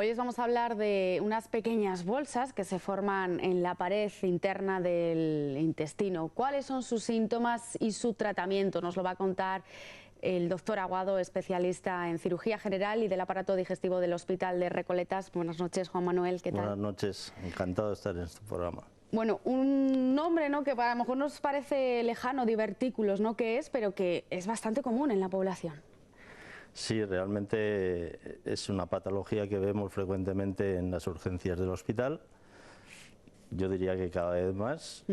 Hoy os vamos a hablar de unas pequeñas bolsas que se forman en la pared interna del intestino. ¿Cuáles son sus síntomas y su tratamiento? Nos lo va a contar el doctor Aguado, especialista en cirugía general y del aparato digestivo del Hospital de Recoletas. Buenas noches, Juan Manuel, ¿qué tal? Buenas noches, encantado de estar en este programa. Bueno, un nombre, ¿no?, que a lo mejor nos parece lejano, divertículos, ¿no?, que es, pero que es bastante común en la población. Sí, realmente es una patología que vemos frecuentemente en las urgencias del hospital. Yo diría que cada vez más,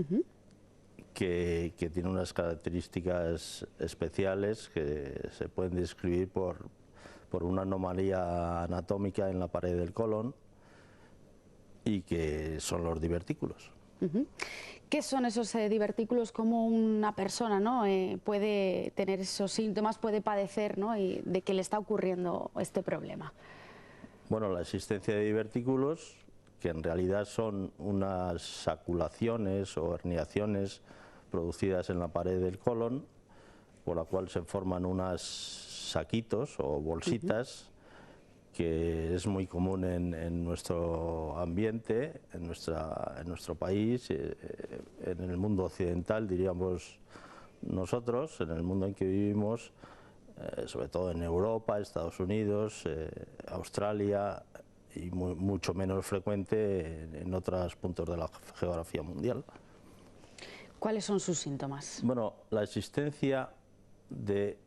que tiene unas características especiales que se pueden describir por una anomalía anatómica en la pared del colon y que son los divertículos. ¿Qué son esos divertículos? ¿Cómo una persona, ¿no?, puede tener esos síntomas, puede padecer, ¿no?, y de que le está ocurriendo este problema? Bueno, la existencia de divertículos, que en realidad son unas saculaciones o herniaciones producidas en la pared del colon, por la cual se forman unos saquitos o bolsitas, que es muy común en nuestro ambiente, en nuestro país, en el mundo occidental, diríamos nosotros, en el mundo en que vivimos, sobre todo en Europa, Estados Unidos, Australia, y mucho menos frecuente en otros puntos de la geografía mundial. ¿Cuáles son sus síntomas? Bueno, la existencia de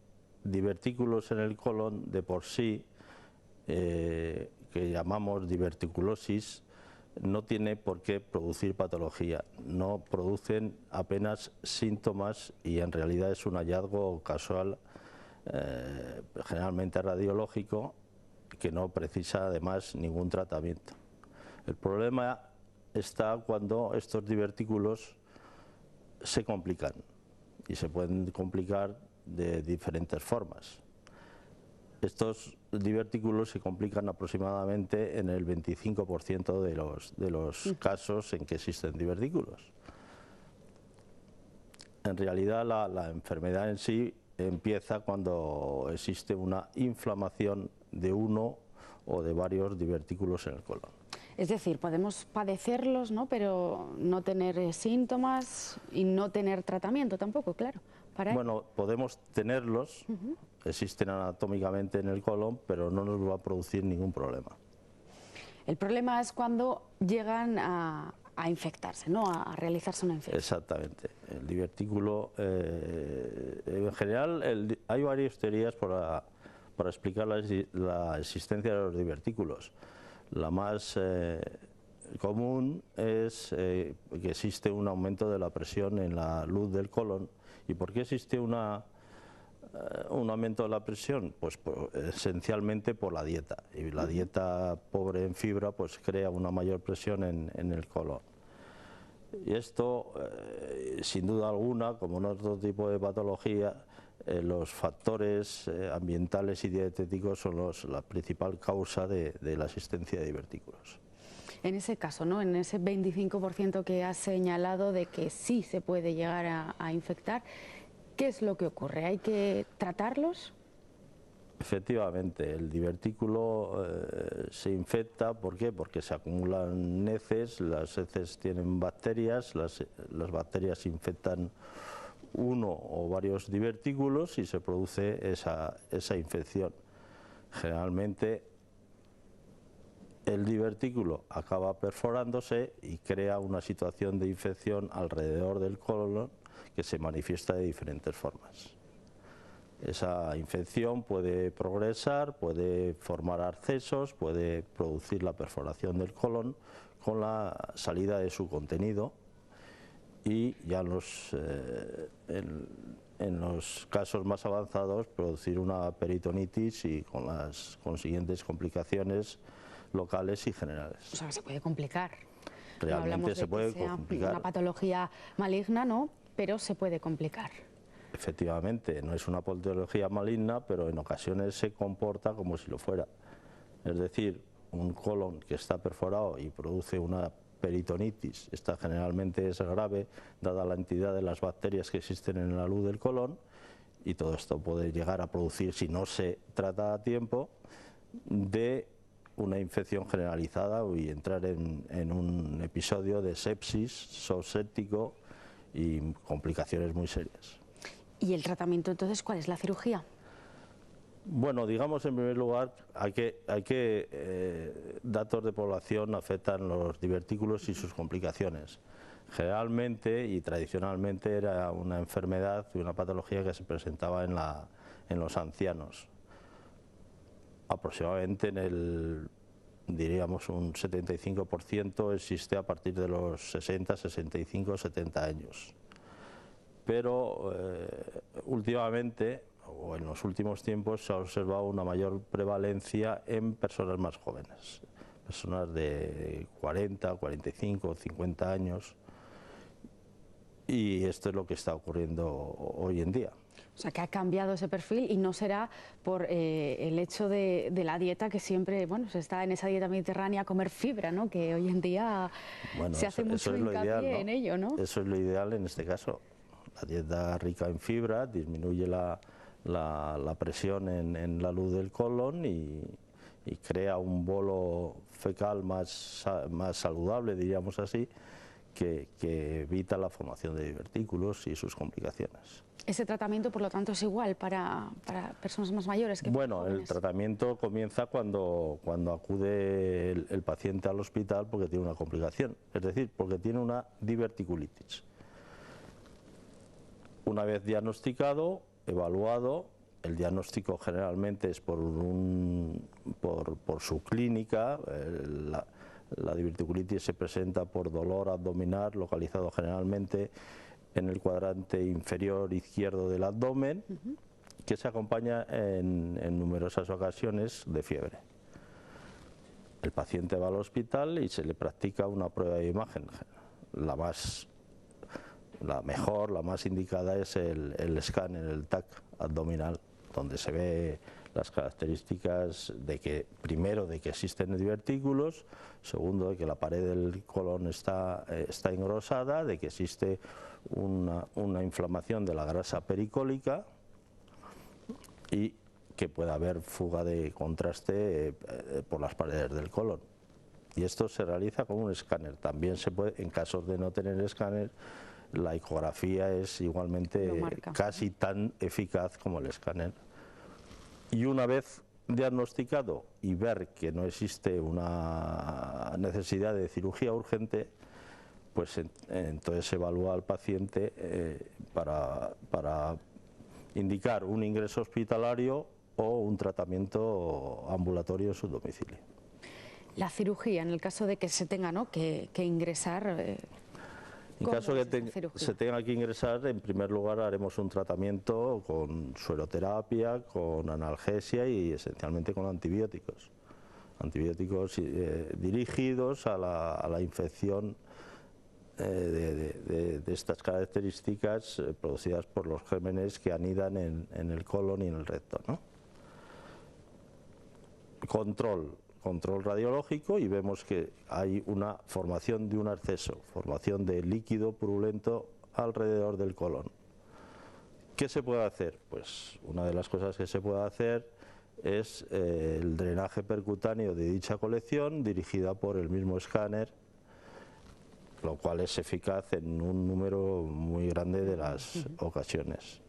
divertículos en el colon de por sí, que llamamos diverticulosis, no tiene por qué producir patología, no producen apenas síntomas y en realidad es un hallazgo casual, generalmente radiológico, que no precisa además ningún tratamiento. El problema está cuando estos divertículos se complican y se pueden complicar de diferentes formas. Estos divertículos se complican aproximadamente en el 25% de los casos en que existen divertículos. En realidad la enfermedad en sí empieza cuando existe una inflamación de uno o de varios divertículos en el colon. Es decir, podemos padecerlos, ¿no?, pero no tener síntomas y no tener tratamiento tampoco, claro. Bueno, podemos tenerlos, existen anatómicamente en el colon, pero no nos va a producir ningún problema. El problema es cuando llegan a infectarse, ¿no?, a realizarse una infección. Exactamente. El divertículo, en general, hay varias teorías para explicar la existencia de los divertículos. La más común es que existe un aumento de la presión en la luz del colon. ¿Y por qué existe un aumento de la presión? Pues esencialmente por la dieta. Y la dieta pobre en fibra pues crea una mayor presión en el colon. Y esto, sin duda alguna, como en otro tipo de patología, los factores ambientales y dietéticos son la principal causa de la existencia de divertículos. En ese caso, ¿no?, en ese 25% que has señalado de que sí se puede llegar a infectar, ¿qué es lo que ocurre? ¿Hay que tratarlos? Efectivamente, el divertículo se infecta, ¿por qué? Porque se acumulan heces, las heces tienen bacterias, las bacterias infectan uno o varios divertículos y se produce esa infección. Generalmente el divertículo acaba perforándose y crea una situación de infección alrededor del colon que se manifiesta de diferentes formas. Esa infección puede progresar, puede formar abscesos, puede producir la perforación del colon con la salida de su contenido y ya en los casos más avanzados producir una peritonitis y con las consiguientes complicaciones locales y generales. O sea, se puede complicar. Realmente se puede complicar. Una patología maligna, ¿no?, pero se puede complicar. Efectivamente, no es una patología maligna, pero en ocasiones se comporta como si lo fuera. Es decir, un colon que está perforado y produce una peritonitis, esta generalmente es grave, dada la entidad de las bacterias que existen en la luz del colon, y todo esto puede llegar a producir, si no se trata a tiempo, de una infección generalizada y entrar en un episodio de sepsis, shock séptico y complicaciones muy serias. ¿Y el tratamiento entonces cuál es? ¿La cirugía? Bueno, digamos en primer lugar, datos de población afectan los divertículos y sus complicaciones. Generalmente y tradicionalmente era una enfermedad y una patología que se presentaba en los ancianos. Aproximadamente diríamos un 75% existe a partir de los 60, 65, 70 años. Pero últimamente, o en los últimos tiempos, se ha observado una mayor prevalencia en personas más jóvenes, personas de 40, 45, 50 años, y esto es lo que está ocurriendo hoy en día. O sea, que ha cambiado ese perfil y no será por el hecho de la dieta, que siempre, bueno, se está en esa dieta mediterránea a comer fibra, ¿no? Que hoy en día se hace mucho hincapié en ello, ¿no? Eso es lo ideal en este caso. La dieta rica en fibra disminuye la presión en la luz del colon y crea un bolo fecal más saludable, diríamos así, que evita la formación de divertículos y sus complicaciones. ¿Ese tratamiento, por lo tanto, es igual para personas más mayores que Bueno, jóvenes? El tratamiento comienza cuando acude el paciente al hospital porque tiene una complicación, es decir, porque tiene una diverticulitis. Una vez diagnosticado, evaluado, el diagnóstico generalmente es por su clínica. La diverticulitis se presenta por dolor abdominal localizado generalmente en el cuadrante inferior izquierdo del abdomen, que se acompaña en numerosas ocasiones de fiebre. El paciente va al hospital y se le practica una prueba de imagen. La mejor, la más indicada es el escáner, el TAC abdominal, donde se ve las características de que, primero, de que existen divertículos, segundo, de que la pared del colon está engrosada, de que existe una inflamación de la grasa pericólica y que pueda haber fuga de contraste por las paredes del colon. Y esto se realiza con un escáner. También se puede, en casos de no tener escáner, la ecografía es igualmente casi tan eficaz como el escáner. Y una vez diagnosticado y ver que no existe una necesidad de cirugía urgente, pues entonces se evalúa al paciente para indicar un ingreso hospitalario o un tratamiento ambulatorio en su domicilio. La cirugía, en el caso de que se tenga, ¿no?, que ingresar. En caso de que se tenga que ingresar, en primer lugar haremos un tratamiento con sueroterapia, con analgesia y esencialmente con antibióticos. Antibióticos dirigidos a la infección de estas características producidas por los gérmenes que anidan en el colon y en el recto, ¿no? Control radiológico, y vemos que hay una formación de un absceso, formación de líquido purulento alrededor del colon. ¿Qué se puede hacer? Pues una de las cosas que se puede hacer es el drenaje percutáneo de dicha colección, dirigida por el mismo escáner, lo cual es eficaz en un número muy grande de las ocasiones.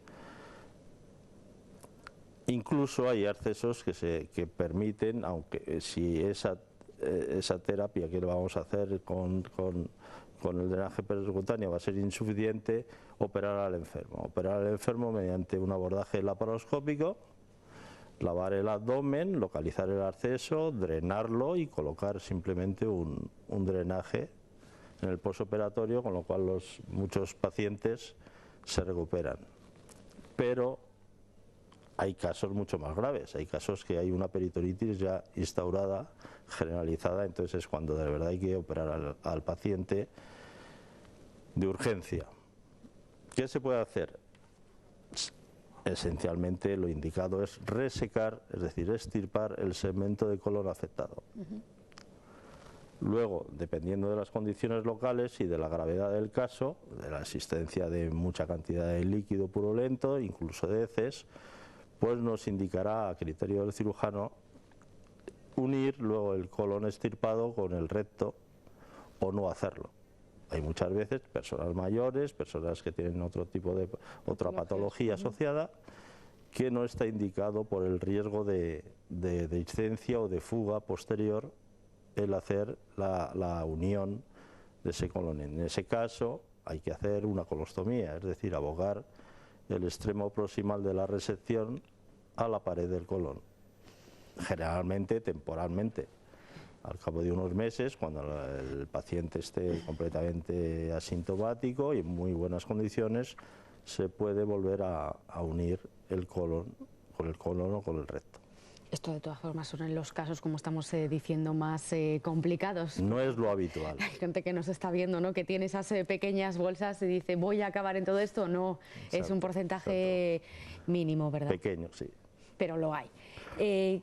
Incluso hay accesos que permiten, aunque si esa terapia que vamos a hacer con el drenaje percutáneo va a ser insuficiente, operar al enfermo. Operar al enfermo mediante un abordaje laparoscópico, lavar el abdomen, localizar el acceso, drenarlo y colocar simplemente un drenaje en el postoperatorio, con lo cual muchos pacientes se recuperan. Pero hay casos mucho más graves, hay casos que hay una peritonitis ya instaurada, generalizada, entonces es cuando de verdad hay que operar al paciente de urgencia. ¿Qué se puede hacer? Esencialmente lo indicado es resecar, es decir, extirpar el segmento de colon afectado. Luego, dependiendo de las condiciones locales y de la gravedad del caso, de la existencia de mucha cantidad de líquido purulento, incluso de heces, pues nos indicará a criterio del cirujano unir luego el colon extirpado con el recto o no hacerlo. Hay muchas veces personas mayores, personas que tienen otra patología asociada, que no está indicado por el riesgo de dehiscencia o de fuga posterior el hacer la unión de ese colon. En ese caso hay que hacer una colostomía, es decir, abocar el extremo proximal de la resección a la pared del colon, generalmente temporalmente. Al cabo de unos meses, cuando el paciente esté completamente asintomático y en muy buenas condiciones, se puede volver a unir el colon con el colon o con el recto. Esto de todas formas son en los casos, como estamos diciendo, más complicados. No es lo habitual. Hay gente que nos está viendo, ¿no?, que tiene esas pequeñas bolsas y dice, voy a acabar en todo esto. No, exacto, es un porcentaje mínimo, ¿verdad? Pequeño, sí. Pero lo hay.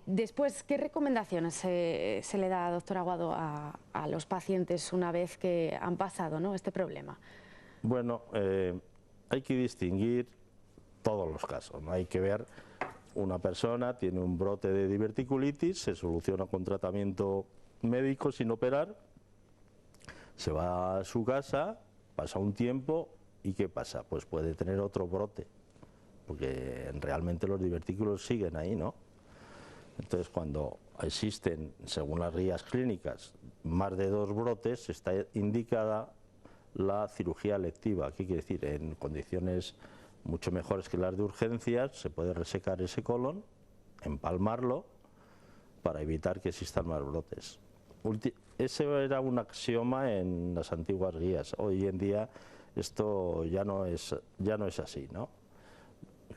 Después, ¿qué recomendaciones se le da, doctor Aguado, a los pacientes una vez que han pasado, ¿no?, este problema? Bueno, hay que distinguir todos los casos, ¿no? Hay que ver, una persona tiene un brote de diverticulitis, se soluciona con tratamiento médico sin operar, se va a su casa, pasa un tiempo y ¿qué pasa? Pues puede tener otro brote, porque realmente los divertículos siguen ahí, ¿no? Entonces, cuando existen, según las guías clínicas, más de 2 brotes, está indicada la cirugía electiva. ¿Qué quiere decir? En condiciones mucho mejores que las de urgencias, se puede resecar ese colon, empalmarlo, para evitar que existan más brotes. Ese era un axioma en las antiguas guías. Hoy en día esto ya no es así, ¿no?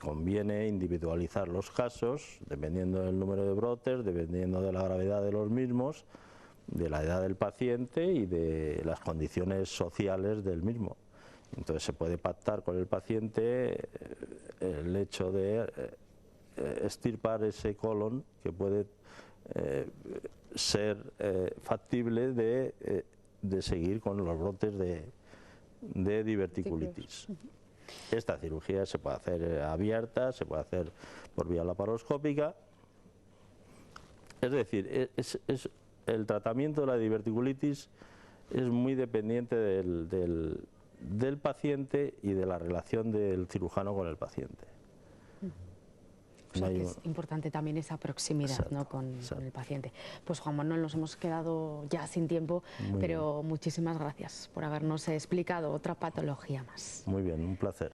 Conviene individualizar los casos, dependiendo del número de brotes, dependiendo de la gravedad de los mismos, de la edad del paciente y de las condiciones sociales del mismo. Entonces se puede pactar con el paciente el hecho de extirpar ese colon, que puede ser factible de seguir con los brotes de diverticulitis. Esta cirugía se puede hacer abierta, se puede hacer por vía laparoscópica. Es decir, el tratamiento de la diverticulitis es muy dependiente del paciente y de la relación del cirujano con el paciente. O sea, que es importante también esa proximidad, exacto, ¿no?, con el paciente. Pues Juan Manuel, nos hemos quedado ya sin tiempo, pero muchísimas gracias por habernos explicado otra patología más. Muy bien, un placer.